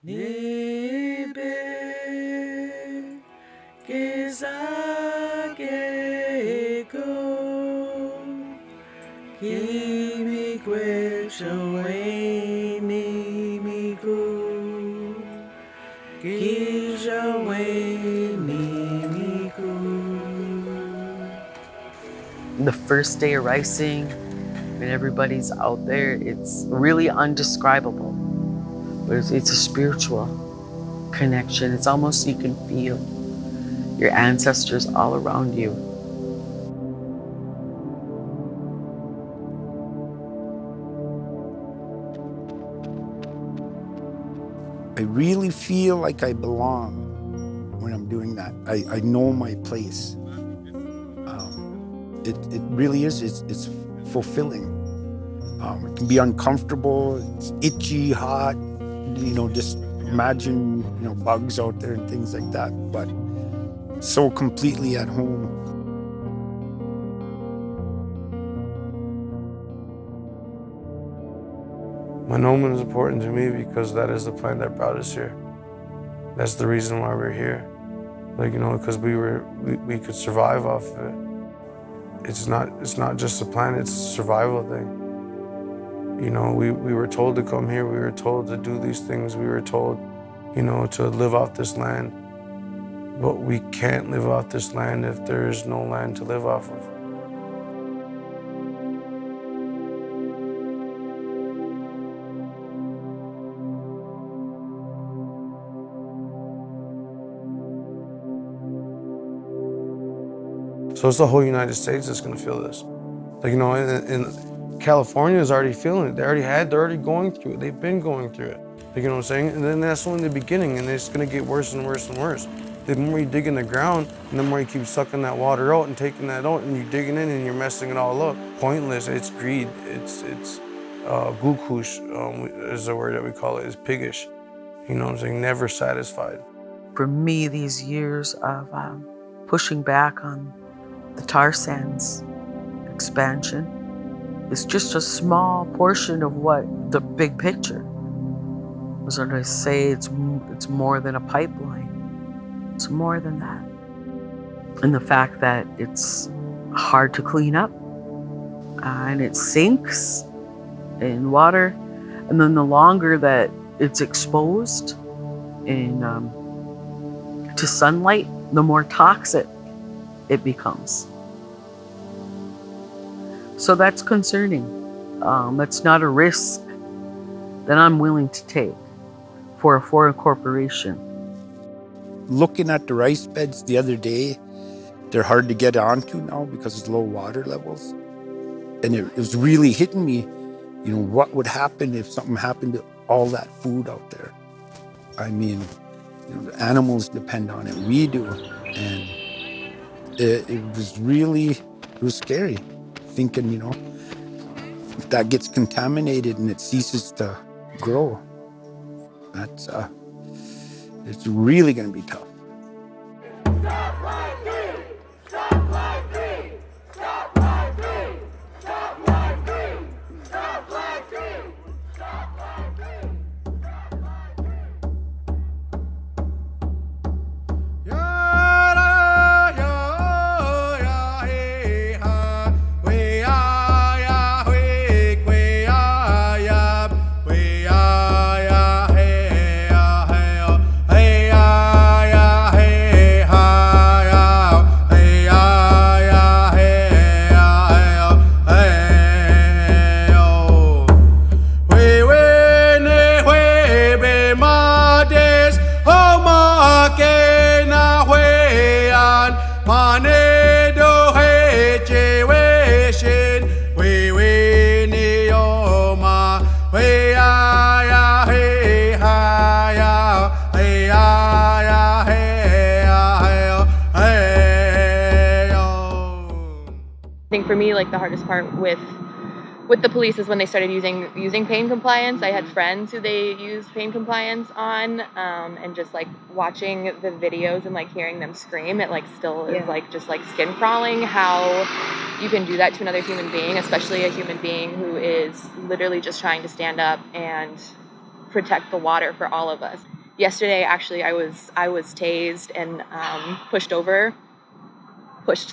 Nibe Kizageko Kimi Kwechawe Nimiku Kijawe Nimiku. The first day of ricing, when everybody's out there, it's really undescribable. But it's a spiritual connection. It's almost you can feel your ancestors all around you. I really feel like I belong when I'm doing that. I know my place. It really is. It's fulfilling. It can be uncomfortable. It's itchy, hot. Just imagine bugs out there and things like that. But so completely at home. Manoomin is important to me because that is the plant that brought us here. That's the reason why we're here. Because we could survive off of it. It's not just a plant, it's a survival thing. We were told to come here, we were told to do these things, we were told, to live off this land. But we can't live off this land if there is no land to live off of. So it's the whole United States that's gonna feel this. In California is already feeling it. They're already going through it. They've been going through it. You know what I'm saying? And then that's only the beginning, and it's gonna get worse and worse and worse. The more you dig in the ground, and the more you keep sucking that water out and taking that out, and you're digging in and you're messing it all up. Pointless, it's greed, it's gulkush is the word that we call it, it's piggish. You know what I'm saying? Never satisfied. For me, these years of pushing back on the tar sands expansion is just a small portion of what the big picture. As I say, it's more than a pipeline. It's more than that. And the fact that it's hard to clean up and it sinks in water, and then the longer that it's exposed to sunlight, the more toxic it becomes. So that's concerning. That's not a risk that I'm willing to take for a foreign corporation. Looking at the rice beds the other day, they're hard to get onto now because of low water levels. And it was really hitting me, what would happen if something happened to all that food out there? I mean, the animals depend on it, we do. And it was scary thinking, if that gets contaminated and it ceases to grow, it's really going to be tough. Stop like me! Stop like me! Stop like me! Stop like me! Stop like me! Stop like me! I think for me, the hardest part with the police is when they started using pain compliance. I had friends who they used pain compliance on, and just watching the videos and hearing them scream, it still is just skin crawling how you can do that to another human being, especially a human being who is literally just trying to stand up and protect the water for all of us. Yesterday, actually, I was tased and pushed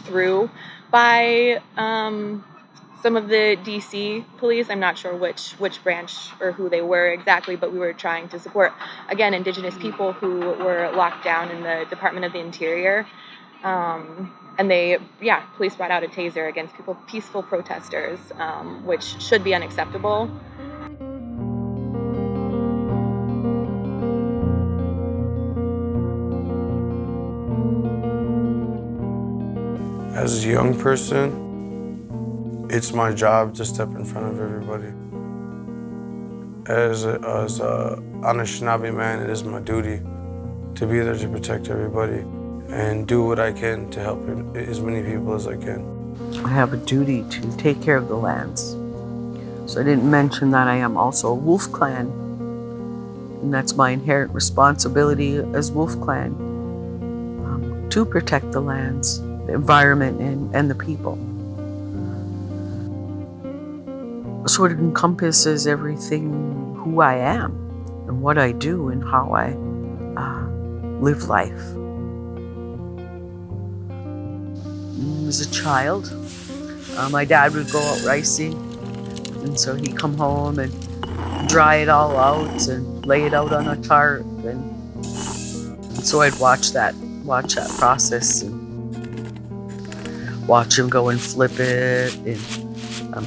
through by some of the DC police. I'm not sure which branch or who they were exactly, but we were trying to support, again, Indigenous people who were locked down in the Department of the Interior. And police brought out a taser against peaceful protesters, which should be unacceptable. As a young person, it's my job to step in front of everybody. As a Anishinaabe man, it is my duty to be there to protect everybody and do what I can to help as many people as I can. I have a duty to take care of the lands. So I didn't mention that I am also a Wolf Clan, and that's my inherent responsibility as Wolf Clan, to protect the lands, the environment, and the people. So it encompasses everything who I am and what I do and how I live life. As a child, my dad would go out ricing, and so he'd come home and dry it all out and lay it out on a tarp, and so I'd watch that process and watch him go and flip it and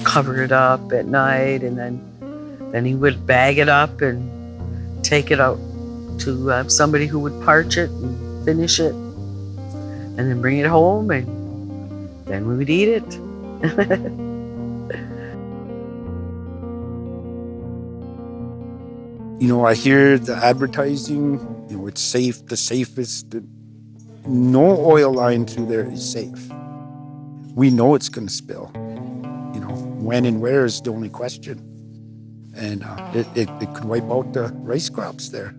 cover it up at night, and then he would bag it up and take it out to somebody who would parch it and finish it, and then bring it home, and then we would eat it. I hear the advertising, it's safe, the safest. No oil line through there is safe. We know it's going to spill. When and where is the only question. And it could wipe out the rice crops there.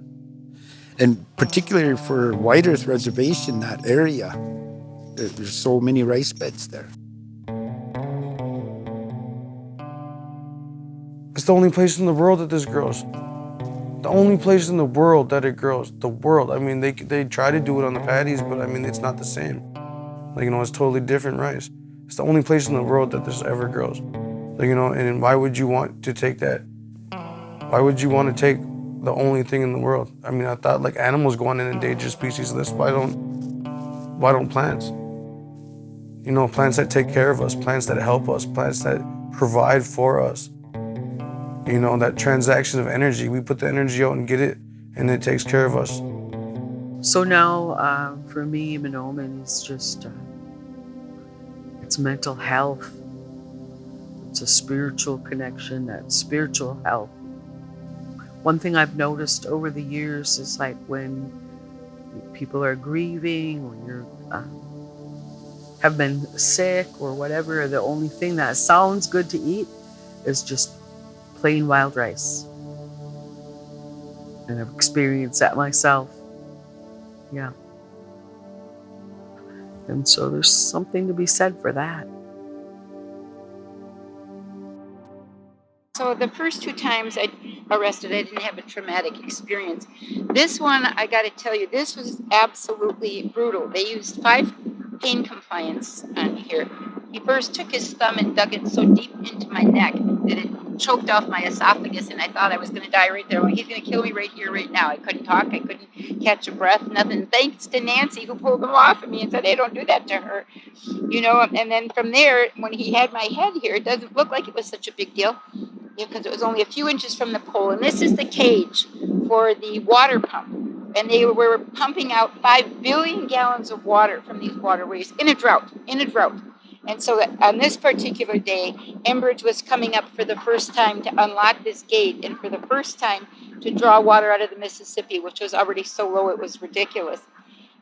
And particularly for White Earth Reservation, that area, there's so many rice beds there. It's the only place in the world that this grows. The only place in the world that it grows. The world. I mean, they try to do it on the paddies, but I mean, it's not the same. It's totally different rice. It's the only place in the world that this ever grows. And why would you want to take that? Why would you want to take the only thing in the world? I mean, I thought animals go on an endangered species list. Why don't plants? Plants that take care of us, plants that help us, plants that provide for us. That transaction of energy. We put the energy out and get it, and it takes care of us. So now, for me, Manoomin is just, it's mental health. It's a spiritual connection, that spiritual health. One thing I've noticed over the years is when people are grieving, when you're have been sick or whatever, the only thing that sounds good to eat is just plain wild rice. And I've experienced that myself. Yeah. And so there's something to be said for that. So the first 2 times I arrested, I didn't have a traumatic experience. This one, I got to tell you, this was absolutely brutal. They used 5 pain compliance on here. He first took his thumb and dug it so deep into my neck that it choked off my esophagus, and I thought I was going to die right there. Well, he's going to kill me right here, right now. I couldn't talk. I couldn't catch a breath, nothing. Thanks to Nancy, who pulled him off of me and said, hey, don't do that to her. And then from there, when he had my head here, it doesn't look like it was such a big deal, because it was only a few inches from the pole. And this is the cage for the water pump. And they were pumping out 5 billion gallons of water from these waterways in a drought. And so on this particular day, Enbridge was coming up for the first time to unlock this gate, and for the first time to draw water out of the Mississippi, which was already so low it was ridiculous.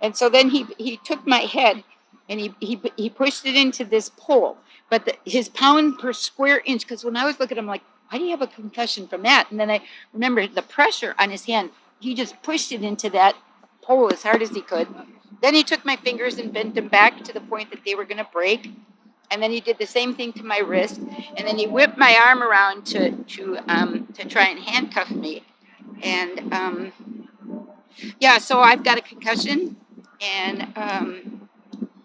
And so then he took my head and he pushed it into this pole. But his pound per square inch, because when I was looking at him, like, why do you have a concussion from that? And then I remember the pressure on his hand. He just pushed it into that pole as hard as he could. Then he took my fingers and bent them back to the point that they were going to break. And then he did the same thing to my wrist. And then he whipped my arm around to try and handcuff me. And Yeah, so I've got a concussion, and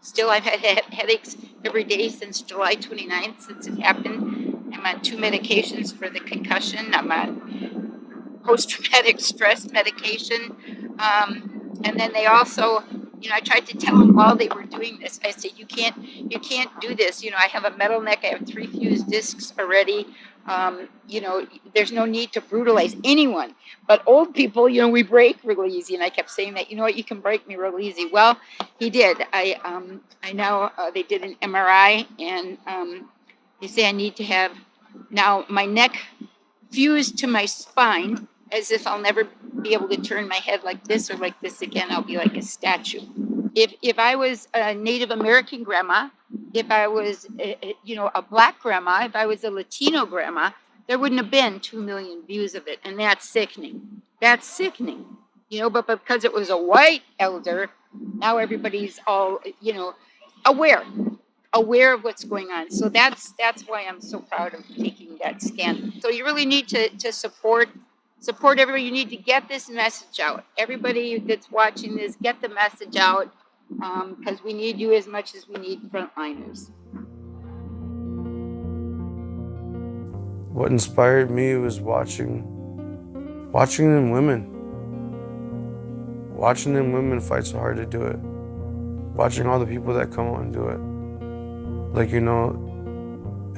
still I've had headaches every day since July 29th, since it happened. I'm on 2 medications for the concussion. I'm on post-traumatic stress medication. And then they also, I tried to tell them while they were doing this, I said, you can't do this. I have a metal neck. I have 3 fused discs already. There's no need to brutalize anyone. But old people, we break real easy. And I kept saying that, you can break me real easy. Well, he did. I now, they did an MRI, and they say I need to have now my neck fused to my spine, as if I'll never be able to turn my head like this or like this again. I'll be like a statue. If I was a Native American grandma, if I was a Black grandma, if I was a Latino grandma, there wouldn't have been 2 million views of it, and that's sickening. That's sickening. But because it was a white elder, now everybody's all aware of what's going on. So that's why I'm so proud of taking that stand. So you really need to support everybody. You need to get this message out. Everybody that's watching this, get the message out, because we need you as much as we need frontliners. What inspired me was watching them women. Watching them women fight so hard to do it. Watching all the people that come out and do it.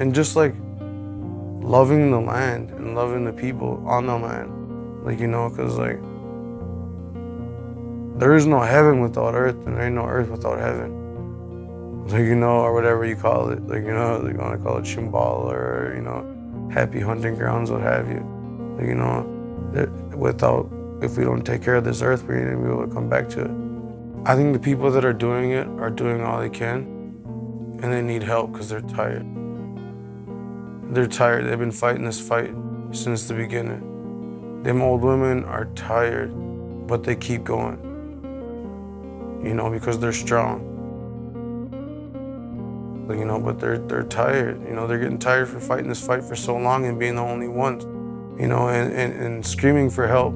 And just loving the land and loving the people on the land. Because there is no heaven without earth, and there ain't no earth without heaven. Or whatever you call it. They want to call it Chimbal, or, happy hunting grounds, what have you. If we don't take care of this earth, we ain't gonna be able to come back to it. I think the people that are doing it are doing all they can, and they need help because they're tired. They're tired. They've been fighting this fight since the beginning. Them old women are tired, but they keep going. Because they're strong. But they're tired. They're getting tired for fighting this fight for so long and being the only ones. And screaming for help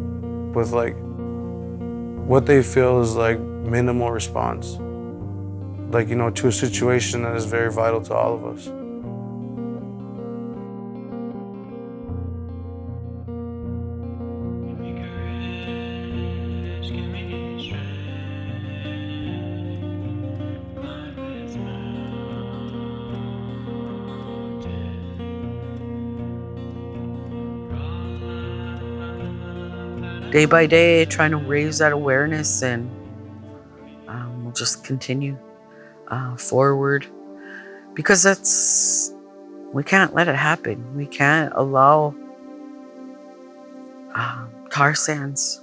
with what they feel is minimal response. To a situation that is very vital to all of us. Day by day, trying to raise that awareness, and we'll just continue forward, because we can't let it happen. We can't allow tar sands,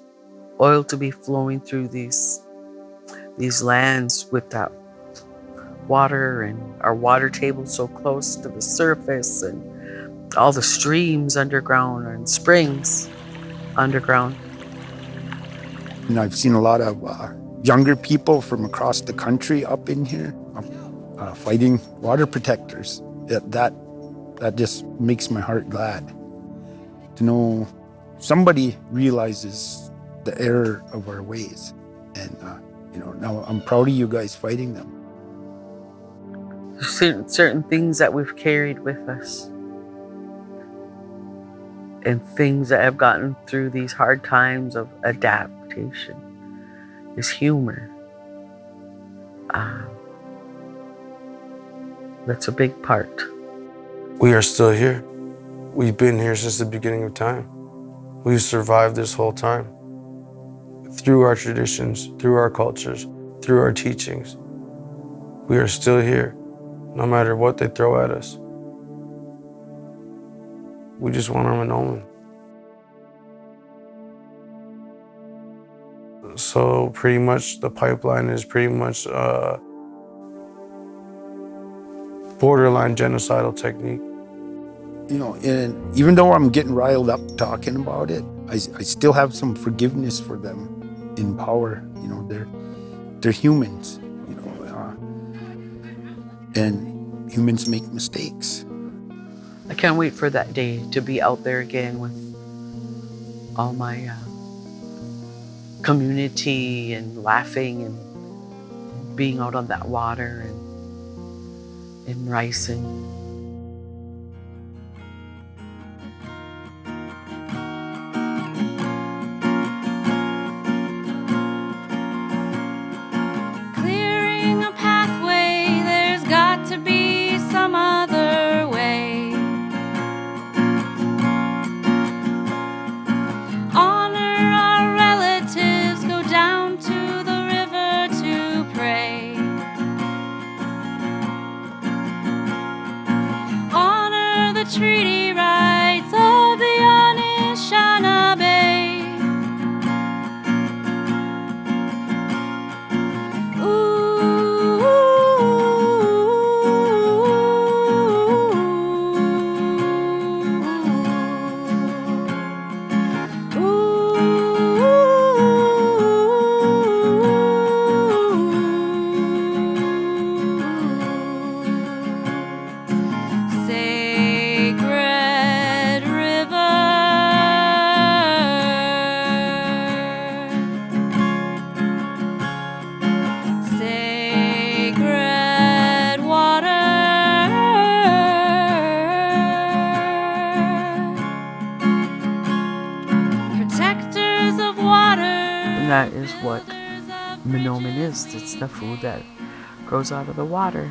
oil to be flowing through these lands with that water, and our water table so close to the surface, and all the streams underground and springs underground. And I've seen a lot of younger people from across the country up in here fighting water protectors. That just makes my heart glad to know somebody realizes the error of our ways. And now I'm proud of you guys fighting them. Certain things that we've carried with us, and things that have gotten through these hard times of adaptation, is humor. That's a big part. We are still here. We've been here since the beginning of time. We've survived this whole time. Through our traditions, through our cultures, through our teachings. We are still here, no matter what they throw at us. We just want our Manoomin. So pretty much the pipeline is pretty much borderline genocidal technique. And even though I'm getting riled up talking about it, I still have some forgiveness for them in power. They're humans, and humans make mistakes. I can't wait for that day to be out there again with all my community and laughing and being out on that water and ricing. Clearing a pathway, there's got to be some other way. Honor our relatives, go down to the river to pray. Honor the treaty rights of the Anishinaabe. Sacred river, sacred water, protectors of water. And that is what Manoomin is. It's the food that grows out of the water.